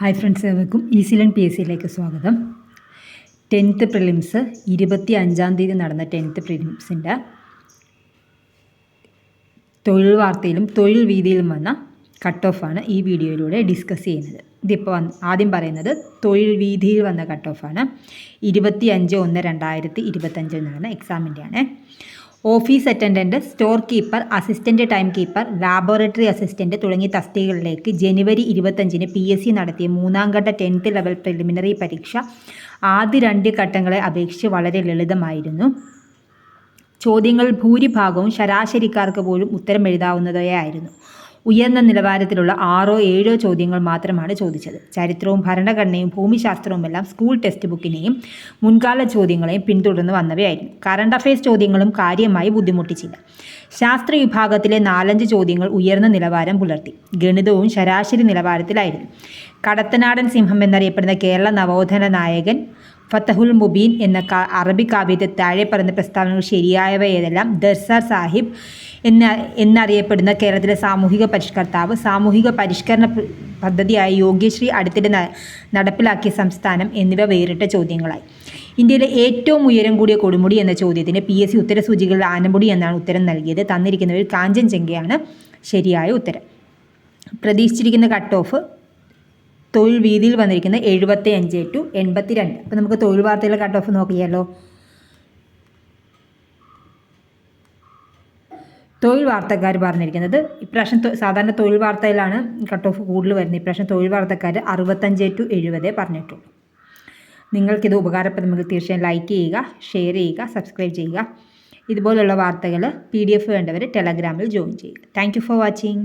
Hi friends, ഏവർക്കും easy learn P S സിയിലേക്ക് സ്വാഗതം. 10th പ്രിലിംസ് 25-ാം തീയതി നടന്ന 10th പ്രിലിംസിൻ്റെ തൊഴിൽ വാർത്തയിലും തൊഴിൽ വീതിയിലും വന്ന കട്ട് ഓഫാണ് ഈ വീഡിയോയിലൂടെ ഡിസ്കസ് ചെയ്യുന്നത്. ഇതിപ്പോൾ ആദ്യം പറയുന്നത് തൊഴിൽ വീതിയിൽ വന്ന കട്ട് ഓഫാണ്. 25/1/2025 നടന്ന എക്സാമിൻ്റെയാണ്. Office attendant, store keeper, assistant time keeper, laboratory assistant തുടങ്ങിയ തസ്തികകളിലേക്ക് ജനുവരി 25-ന് PSC നടത്തിയ 3ാം ഘട്ട 10th ലെവൽ പ്രിലിമിനറി പരീക്ഷ ആദ്യ 2 ഘട്ടങ്ങളെ അപേക്ഷിച്ച് വളരെ ലളിതമായിരുന്നു. ചോദ്യങ്ങൾ ഭൂരിഭാഗവും ശരാശരിക്കാർക്ക് പോലും ഉത്തരം എഴുതാവുന്നതായിരുന്നു. ഉയർന്ന നിലവാരത്തിലുള്ള 6-7 ചോദ്യങ്ങൾ മാത്രമാണ് ചോദിച്ചത്. ചരിത്രവും ഭരണഘടനയും ഭൂമിശാസ്ത്രവുമെല്ലാം സ്കൂൾ ടെക്സ്റ്റ് ബുക്കിനെയും മുൻകാല ചോദ്യങ്ങളെയും പിന്തുടർന്ന് വന്നവയായിരുന്നു. കറണ്ട് അഫയേഴ്സ് ചോദ്യങ്ങളും കാര്യമായി ബുദ്ധിമുട്ടിച്ചില്ല. ശാസ്ത്ര വിഭാഗത്തിലെ 4-5 ചോദ്യങ്ങൾ ഉയർന്ന നിലവാരം പുലർത്തി. ഗണിതവും ശരാശരി നിലവാരത്തിലായിരുന്നു. കടത്തനാടൻ സിംഹം എന്നറിയപ്പെടുന്ന കേരള നവോത്ഥാന നായകൻ ഫതഹുൽ മുബീൻ എന്ന അറബി കാവ്യത്തിൽ താഴെ പറയുന്ന പ്രസ്താവനകൾ ശരിയായവ ഏതെല്ലാം? ദർസാർ സാഹിബ് എന്നറിയപ്പെടുന്ന കേരളത്തിലെ സാമൂഹിക പരിഷ്കർത്താവ്. സാമൂഹിക പരിഷ്കരണ പദ്ധതിയായ യോഗ്യശ്രീ അടുത്തിടെ നടപ്പിലാക്കിയ സംസ്ഥാനം എന്നിവ വേറിട്ട ചോദ്യങ്ങളായി. ഇന്ത്യയിലെ ഏറ്റവും ഉയരം കൂടിയ കൊടുമുടി എന്ന ചോദ്യത്തിന് PSC ഉത്തരസൂചികകളിൽ ആനമുടി എന്നാണ് ഉത്തരം നൽകിയത്. തന്നിരിക്കുന്നവരിൽ കാഞ്ചൻജംഗയാണ് ശരിയായ ഉത്തരം. പ്രതീക്ഷിച്ചിരിക്കുന്ന കട്ട് ഓഫ് തൊഴിൽ വീതിയിൽ വന്നിരിക്കുന്ന 75 to 82. അപ്പോൾ നമുക്ക് തൊഴിൽ വാർത്തയിലെ കട്ട് ഓഫ് നോക്കിയാലോ. തൊഴിൽ വാർത്തക്കാർ പറഞ്ഞിരിക്കുന്നത് ഇപ്രാവശ്യം സാധാരണ തൊഴിൽ വാർത്തയിലാണ് കട്ട് ഓഫ് കൂടുതൽ വരുന്നത്. ഇപ്രാവശ്യം തൊഴിൽ വാർത്തക്കാർ 65 to 70 പറഞ്ഞിട്ടുള്ളൂ. നിങ്ങൾക്കിത് ഉപകാരപ്രദമെങ്കിൽ തീർച്ചയായും ലൈക്ക് ചെയ്യുക, ഷെയർ ചെയ്യുക, സബ്സ്ക്രൈബ് ചെയ്യുക. ഇതുപോലുള്ള വാർത്തകൾ PDF വേണ്ടവർ ടെലഗ്രാമിൽ ജോയിൻ ചെയ്യുക. Thank you for watching.